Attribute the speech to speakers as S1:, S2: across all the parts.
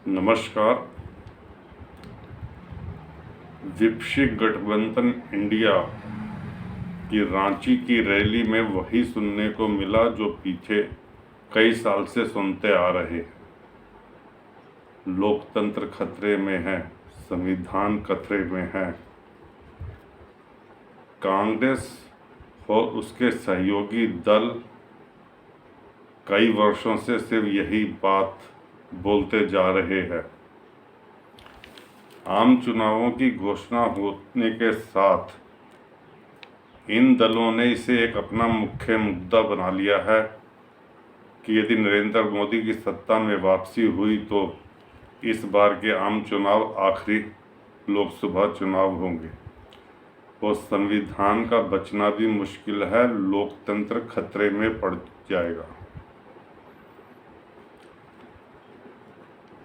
S1: नमस्कार। विपक्षी गठबंधन इंडिया की रांची की रैली में वही सुनने को मिला जो पीछे कई साल से सुनते आ रहे। लोकतंत्र खतरे में है, संविधान खतरे में है। कांग्रेस और उसके सहयोगी दल कई वर्षों से सिर्फ यही बात बोलते जा रहे हैं। आम चुनावों की घोषणा होने के साथ इन दलों ने इसे एक अपना मुख्य मुद्दा बना लिया है कि यदि नरेंद्र मोदी की सत्ता में वापसी हुई तो इस बार के आम चुनाव आखिरी लोकसभा चुनाव होंगे और संविधान का बचना भी मुश्किल है, लोकतंत्र खतरे में पड़ जाएगा।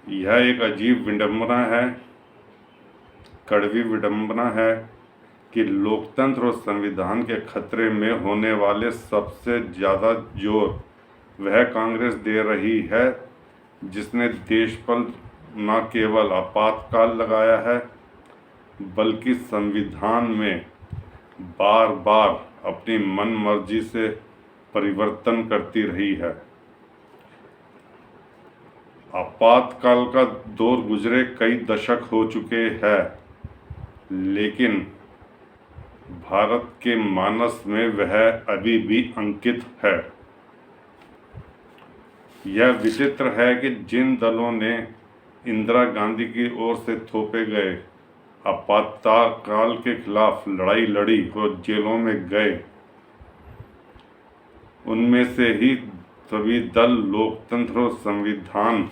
S1: यह एक अजीब विडंबना है, कड़वी विडंबना है कि लोकतंत्र और संविधान के खतरे में होने वाले सबसे ज़्यादा जोर वह कांग्रेस दे रही है जिसने देश पर न केवल आपातकाल लगाया है बल्कि संविधान में बार बार अपनी मन मर्जी से परिवर्तन करती रही है। आपातकाल का दौर गुजरे कई दशक हो चुके हैं, लेकिन भारत के मानस में वह अभी भी अंकित है। यह विचित्र है कि जिन दलों ने इंदिरा गांधी की ओर से थोपे गए आपातकाल के खिलाफ लड़ाई लड़ी और जेलों में गए, उनमें से ही सभी दल लोकतंत्र और संविधान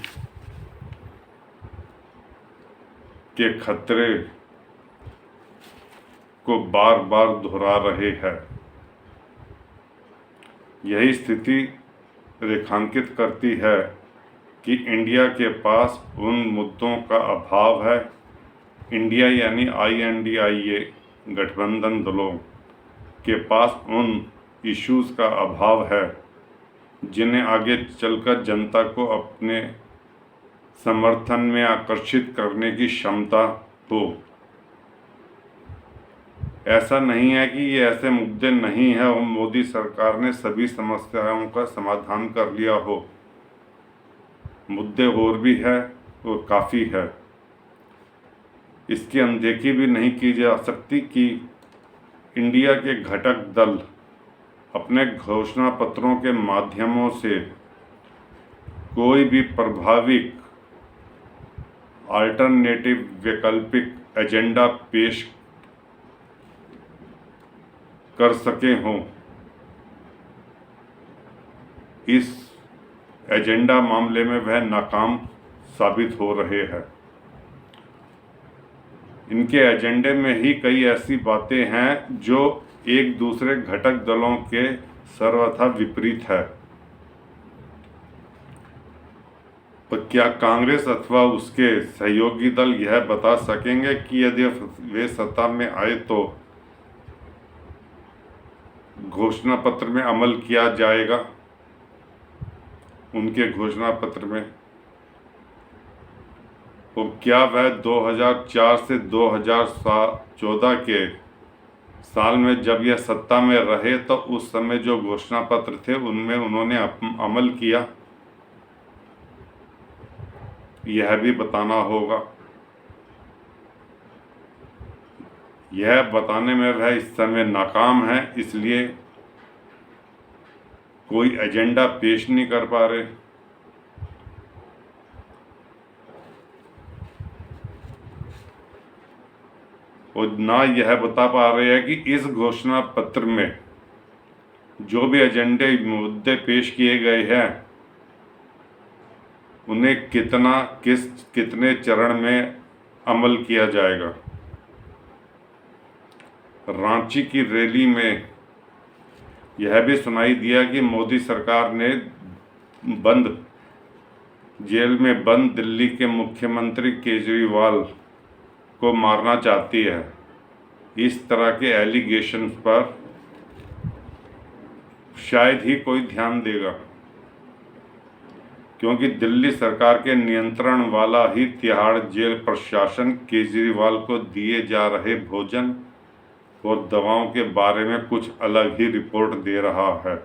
S1: के खतरे को बार बार दोहरा रहे हैं। यही स्थिति रेखांकित करती है कि इंडिया के पास उन मुद्दों का अभाव है। इंडिया यानी INDIA गठबंधन दलों के पास उन इश्यूज का अभाव है जिन्हें आगे चलकर जनता को अपने समर्थन में आकर्षित करने की क्षमता हो। ऐसा नहीं है कि ये ऐसे मुद्दे नहीं हैं और मोदी सरकार ने सभी समस्याओं का समाधान कर लिया हो। मुद्दे और भी है और काफ़ी है। इसकी अनदेखी भी नहीं की जा सकती कि इंडिया के घटक दल अपने घोषणा पत्रों के माध्यमों से कोई भी प्रभावी अल्टरनेटिव वैकल्पिक एजेंडा पेश कर सके हों। इस एजेंडा मामले में वह नाकाम साबित हो रहे हैं। इनके एजेंडे में ही कई ऐसी बातें हैं जो एक दूसरे घटक दलों के सर्वथा विपरीत है। पर क्या कांग्रेस अथवा उसके सहयोगी दल यह बता सकेंगे कि यदि वे सत्ता में आए तो घोषणा पत्र में अमल किया जाएगा? उनके घोषणा पत्र में तो क्या वह 2004 से 2014 के साल में जब यह सत्ता में रहे तो उस समय जो घोषणा पत्र थे उनमें उन्होंने अमल किया? यह भी बताना होगा। यह बताने में वह इस समय नाकाम है, इसलिए कोई एजेंडा पेश नहीं कर पा रहे। और ना यह बता पा रहे हैं कि इस घोषणा पत्र में जो भी एजेंडे मुद्दे पेश किए गए हैं उन्हें कितने चरण में अमल किया जाएगा। रांची की रैली में यह भी सुनाई दिया कि मोदी सरकार ने जेल में बंद दिल्ली के मुख्यमंत्री केजरीवाल को मारना चाहती है। इस तरह के एलिगेशन पर शायद ही कोई ध्यान देगा। क्योंकि दिल्ली सरकार के नियंत्रण वाला ही तिहाड़ जेल प्रशासन केजरीवाल को दिए जा रहे भोजन और दवाओं के बारे में कुछ अलग ही रिपोर्ट दे रहा है।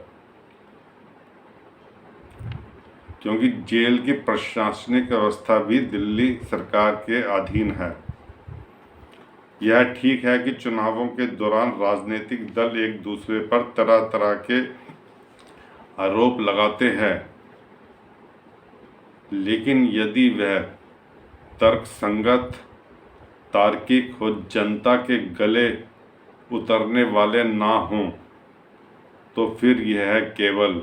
S1: क्योंकि जेल की प्रशासनिक व्यवस्था भी दिल्ली सरकार के अधीन है। यह ठीक है कि चुनावों के दौरान राजनीतिक दल एक दूसरे पर तरह तरह के आरोप लगाते हैं, लेकिन यदि वह तर्कसंगत, तार्किक हो, जनता के गले उतरने वाले ना हों, तो फिर यह केवल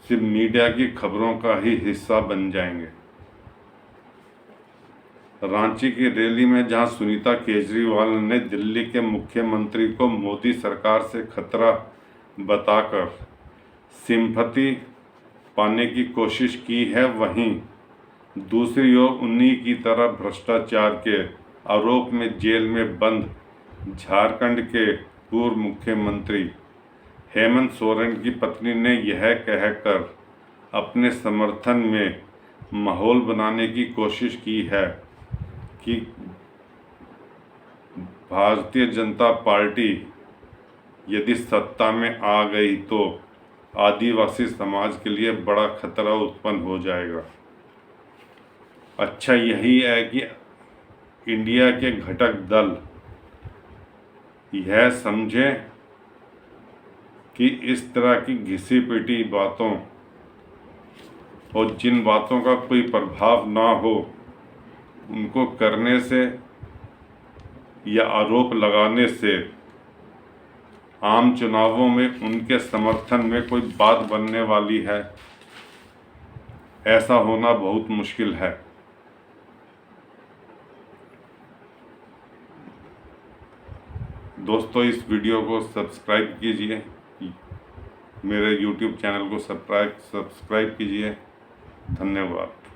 S1: सिर्फ मीडिया की खबरों का ही हिस्सा बन जाएंगे। रांची की रैली में जहां सुनीता केजरीवाल ने दिल्ली के मुख्यमंत्री को मोदी सरकार से खतरा बताकर सिंपैथी पाने की कोशिश की है, वहीं दूसरी ओर उन्हीं की तरह भ्रष्टाचार के आरोप में जेल में बंद झारखंड के पूर्व मुख्यमंत्री हेमंत सोरेन की पत्नी ने यह कहकर अपने समर्थन में माहौल बनाने की कोशिश की है कि भारतीय जनता पार्टी यदि सत्ता में आ गई तो आदिवासी समाज के लिए बड़ा खतरा उत्पन्न हो जाएगा। अच्छा यही है कि इंडिया के घटक दल यह समझे कि इस तरह की घिसी पिटी बातों और जिन बातों का कोई प्रभाव ना हो, उनको करने से या आरोप लगाने से आम चुनावों में उनके समर्थन में कोई बात बनने वाली है, ऐसा होना बहुत मुश्किल है। दोस्तों, इस वीडियो को सब्सक्राइब कीजिए, मेरे YouTube चैनल को सब्सक्राइब कीजिए। धन्यवाद।